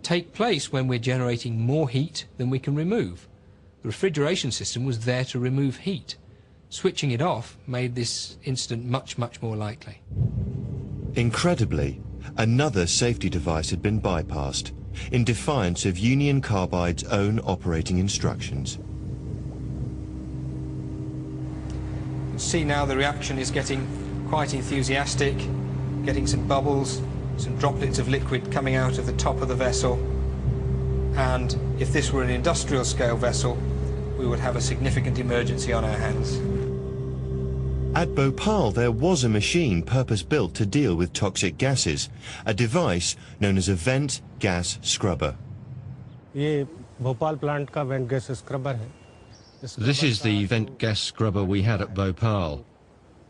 take place when we're generating more heat than we can remove. The refrigeration system was there to remove heat. Switching it off made this incident much, much more likely. Incredibly, another safety device had been bypassed in defiance of Union Carbide's own operating instructions. You can see now the reaction is getting quite enthusiastic, getting some bubbles, some droplets of liquid coming out of the top of the vessel. And if this were an industrial scale vessel, we would have a significant emergency on our hands. At Bhopal, there was a machine purpose-built to deal with toxic gases, a device known as a vent gas scrubber. ये Bhopal plant का went gas scrubber है. This is the vent gas scrubber we had at Bhopal.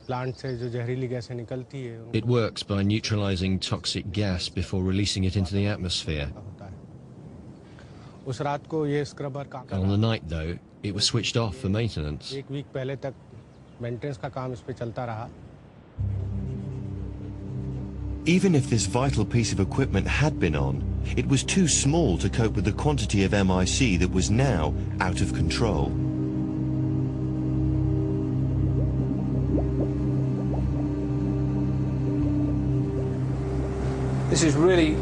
Plant से जो जहरीली गैसें निकलती है. It works by neutralizing toxic gas before releasing it into the atmosphere. उस रात को ये स्क्रबर काम. On the night, though, it was switched off for maintenance. एक वीक पहले तक मेंटेनेंस का काम इस पे चलता रहा. Even if this vital piece of equipment had been on, it was too small to cope with the quantity of MIC that was now out of control. This is really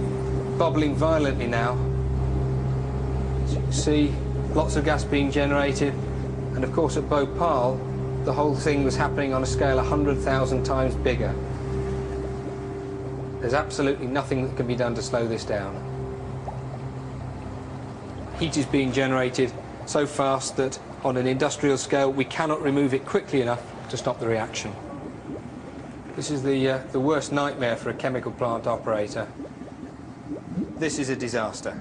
bubbling violently now. As you can see, lots of gas being generated, and of course at Bhopal, the whole thing was happening on a scale 100,000 times bigger. There's absolutely nothing that can be done to slow this down. Heat is being generated so fast that on an industrial scale we cannot remove it quickly enough to stop the reaction. This is the worst nightmare for a chemical plant operator. This is a disaster.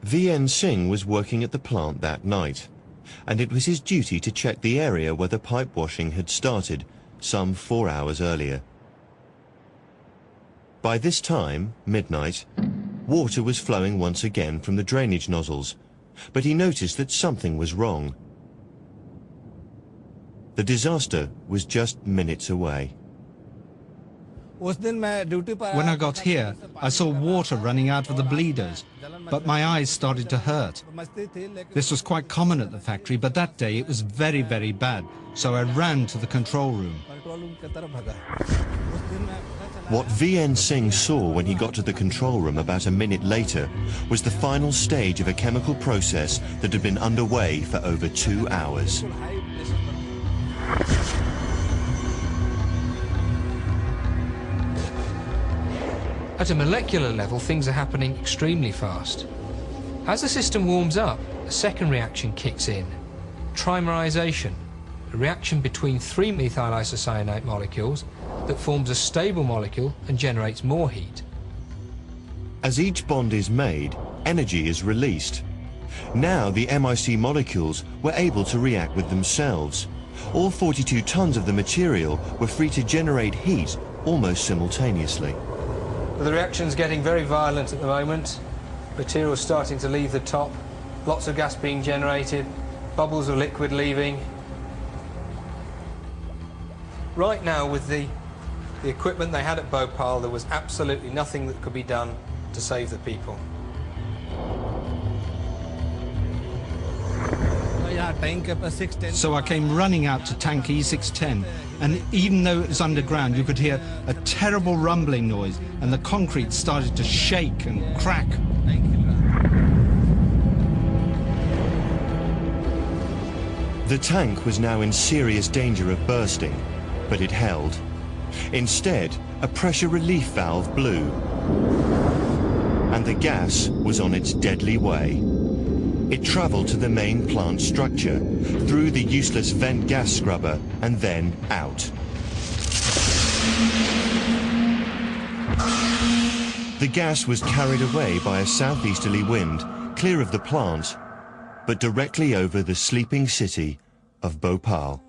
VN Singh was working at the plant that night, and it was his duty to check the area where the pipe washing had started some 4 hours earlier. By this time, midnight, water was flowing once again from the drainage nozzles, but he noticed that something was wrong. The disaster was just minutes away. When I got here, I saw water running out of the bleeders, but my eyes started to hurt. This was quite common at the factory, but that day it was very, very bad, so I ran to the control room. What VN Singh saw when he got to the control room about a minute later was the final stage of a chemical process that had been underway for over 2 hours. At a molecular level, things are happening extremely fast. As the system warms up, a second reaction kicks in. Trimerization, a reaction between 3 methyl isocyanate molecules that forms a stable molecule and generates more heat. As each bond is made, energy is released. Now the MIC molecules were able to react with themselves. All 42 tons of the material were free to generate heat almost simultaneously. The reaction's getting very violent at the moment. Material's starting to leave the top, lots of gas being generated, bubbles of liquid leaving. Right now, with the equipment they had at Bhopal, there was absolutely nothing that could be done to save the people. So I came running out to tank E610, and even though it was underground, you could hear a terrible rumbling noise, and the concrete started to shake and crack. The tank was now in serious danger of bursting, but it held. Instead, a pressure relief valve blew, and the gas was on its deadly way. It travelled to the main plant structure, through the useless vent gas scrubber, and then out. The gas was carried away by a southeasterly wind, clear of the plant, but directly over the sleeping city of Bhopal.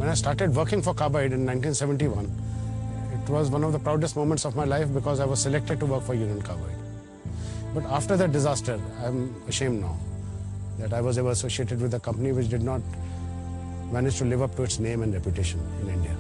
When I started working for Carbide in 1971, it was one of the proudest moments of my life because I was selected to work for Union Carbide. But after that disaster, I'm ashamed now that I was ever associated with a company which did not manage to live up to its name and reputation in India.